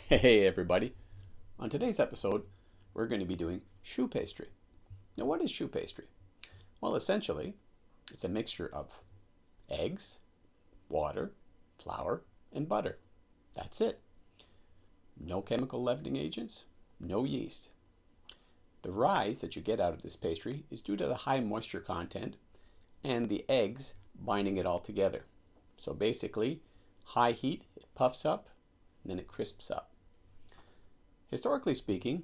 Hey everybody! On today's episode, we're going to be doing choux pastry. Now, what is choux pastry? Well, essentially, it's a mixture of eggs, water, flour, and butter. That's it. No chemical leavening agents, no yeast. The rise that you get out of this pastry is due to the high moisture content and the eggs binding it all together. So basically, high heat, it puffs up, and then it crisps up. Historically speaking,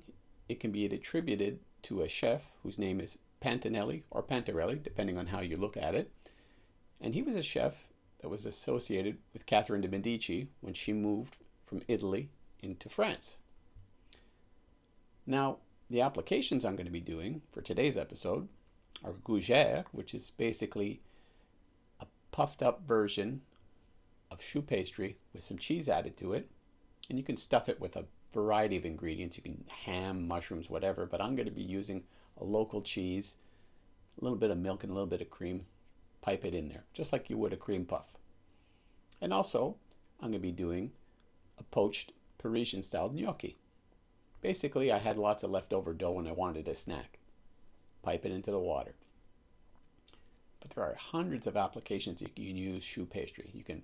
it can be attributed to a chef whose name is Pantanelli or Pantarelli, depending on how you look at it. And he was a chef that was associated with Catherine de' Medici when she moved from Italy into France. Now, the applications I'm going to be doing for today's episode are Gouge, which is basically a puffed up version of choux pastry with some cheese added to it. And you can stuff it with a variety of ingredients. You can ham, mushrooms, whatever, but I'm going to be using a local cheese, a little bit of milk and a little bit of cream. Pipe it in there, just like you would a cream puff. And also, I'm going to be doing a poached Parisian style gnocchi. Basically, I had lots of leftover dough and I wanted a snack. Pipe it into the water. But there are hundreds of applications you can use choux pastry. You can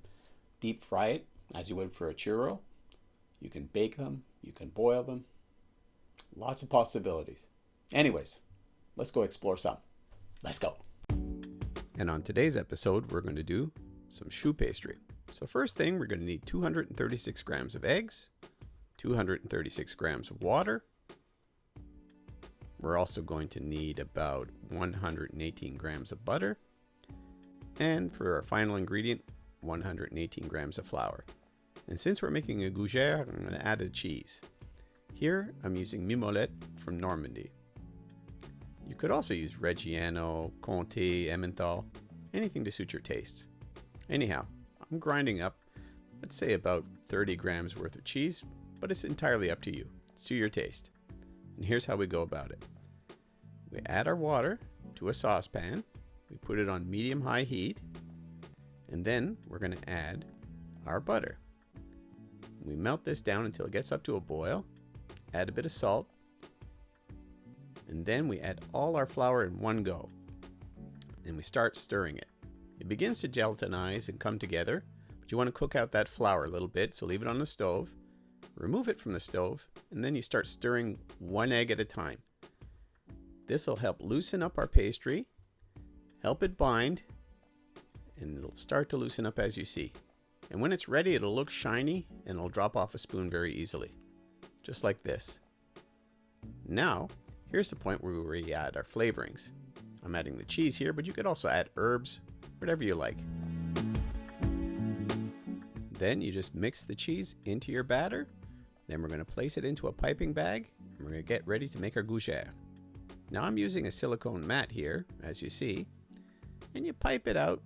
deep fry it as you would for a churro. You can bake them, you can boil them. Lots of possibilities. Anyways, let's go explore some. Let's go. And on today's episode, we're going to do some choux pastry. So first thing, we're going to need 236 grams of eggs, 236 grams of water. We're also going to need about 118 grams of butter. And for our final ingredient, 118 grams of flour. And since we're making a Gouge, I'm going to add a cheese. Here, I'm using Mimolette from Normandy. You could also use Reggiano, Comté, Emmental, anything to suit your tastes. Anyhow, I'm grinding up, let's say about 30 grams worth of cheese, but it's entirely up to you. It's to your taste. And here's how we go about it. We add our water to a saucepan. We put it on medium-high heat. And then we're going to add our butter. We melt this down until it gets up to a boil, add a bit of salt, and then we add all our flour in one go. And we start stirring it. It begins to gelatinize and come together, but you want to cook out that flour a little bit, so leave it on the stove, remove it from the stove, and then you start stirring one egg at a time. This will help loosen up our pastry, help it bind, and it'll start to loosen up as you see. And when it's ready, it'll look shiny and it'll drop off a spoon very easily. Just like this. Now, here's the point where we add our flavorings. I'm adding the cheese here, but you could also add herbs, whatever you like. Then you just mix the cheese into your batter. Then we're going to place it into a piping bag and we're going to get ready to make our gougère. Now I'm using a silicone mat here, as you see, and you pipe it out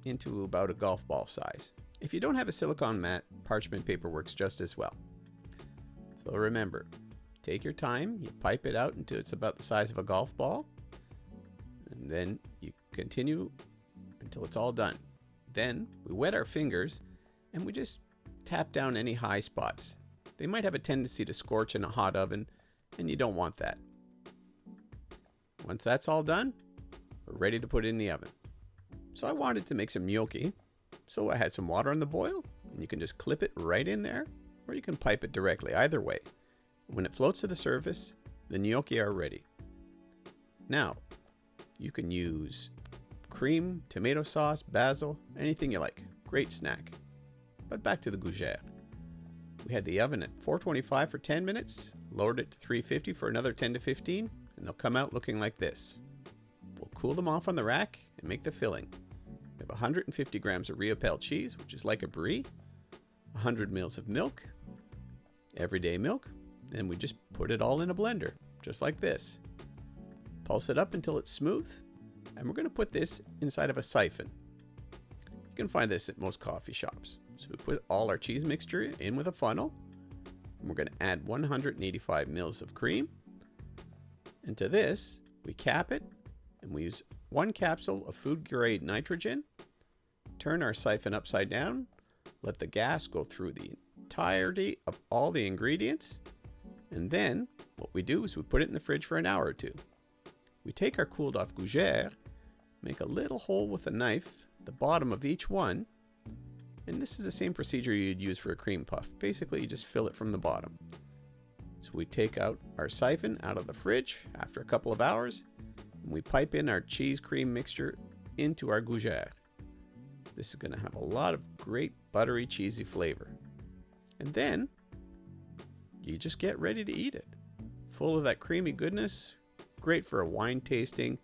into about a golf ball size. If you don't have a silicone mat, parchment paper works just as well. So remember, take your time, you pipe it out until it's about the size of a golf ball, and then you continue until it's all done. Then we wet our fingers and we just tap down any high spots. They might have a tendency to scorch in a hot oven, and you don't want that. Once that's all done, we're ready to put it in the oven. So I wanted to make some gnocchi. So I had some water on the boil, and you can just clip it right in there, or you can pipe it directly, either way. When it floats to the surface, the gnocchi are ready. Now, you can use cream, tomato sauce, basil, anything you like. Great snack. But back to the gougère. We had the oven at 425 for 10 minutes, lowered it to 350 for another 10 to 15, and they'll come out looking like this. We'll cool them off on the rack and make the filling. We have 150 grams of Riopelle cheese, which is like a brie, 100 mils of milk, everyday milk, and we just put it all in a blender, just like this. Pulse it up until it's smooth, and we're going to put this inside of a siphon. You can find this at most coffee shops. So we put all our cheese mixture in with a funnel, and we're going to add 185 mils of cream. And to this, we cap it, and we use 1 capsule of food grade nitrogen, turn our siphon upside down, let the gas go through the entirety of all the ingredients. And then what we do is we put it in the fridge for an hour or two. We take our cooled off gougère, make a little hole with a knife at the bottom of each one. And this is the same procedure you'd use for a cream puff. Basically, you just fill it from the bottom. So we take out our siphon out of the fridge after a couple of hours, and we pipe in our cheese cream mixture into our gougère. This is going to have a lot of great buttery, cheesy flavor. And then you just get ready to eat it. Full of that creamy goodness, great for a wine tasting,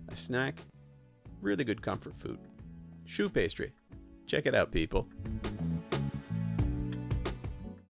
a snack, really good comfort food. Choux pastry. Check it out, people.